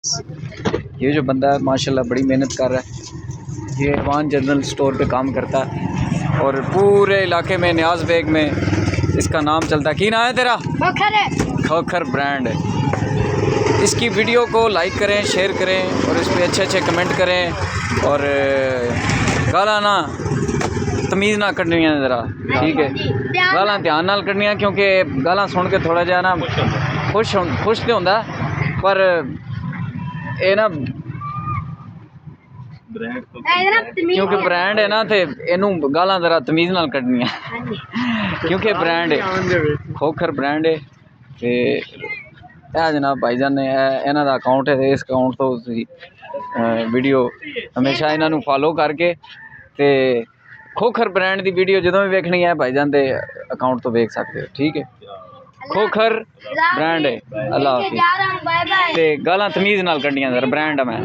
ये जो बंदा है माशाल्लाह बड़ी मेहनत कर रहा है। ये अवान जनरल स्टोर पे काम करता है और पूरे इलाके में न्याज बेग में इसका नाम चलता है। की नाम है तेरा? खोखर ब्रांड है। इसकी वीडियो को लाइक करें, शेयर करें और इस पर अच्छे अच्छे कमेंट करें और गाला ना तमीज़ ना कढ़नियां ज़रा, ठीक है? गालां ध्यान नाल कढ़नियां क्योंकि गालां सुन के थोड़ा जिहा ना खुश तो होंदा पर ये ना क्योंकि ब्रांड है ना तो इनू गालां ज़रा तमीज़ नाल कढ़नियां क्योंकि ब्रांड है, खोखर ब्रांड है। तो यह जनाब भाईजान ने इन्हां दा अकाउंट है, इस अकाउंट तो वीडियो हमेशा इन्हों फॉलो करके तो खोखर ब्रांड की वीडियो जो भी वेखनी है भाईजान के अकाउंट तो वेख सकते हो, ठीक है? खोखर ब्रांड है। अल्लाह हाफिज़। ते गालां तमीज़ नाल कढ़नियां, ब्रांड है मैं।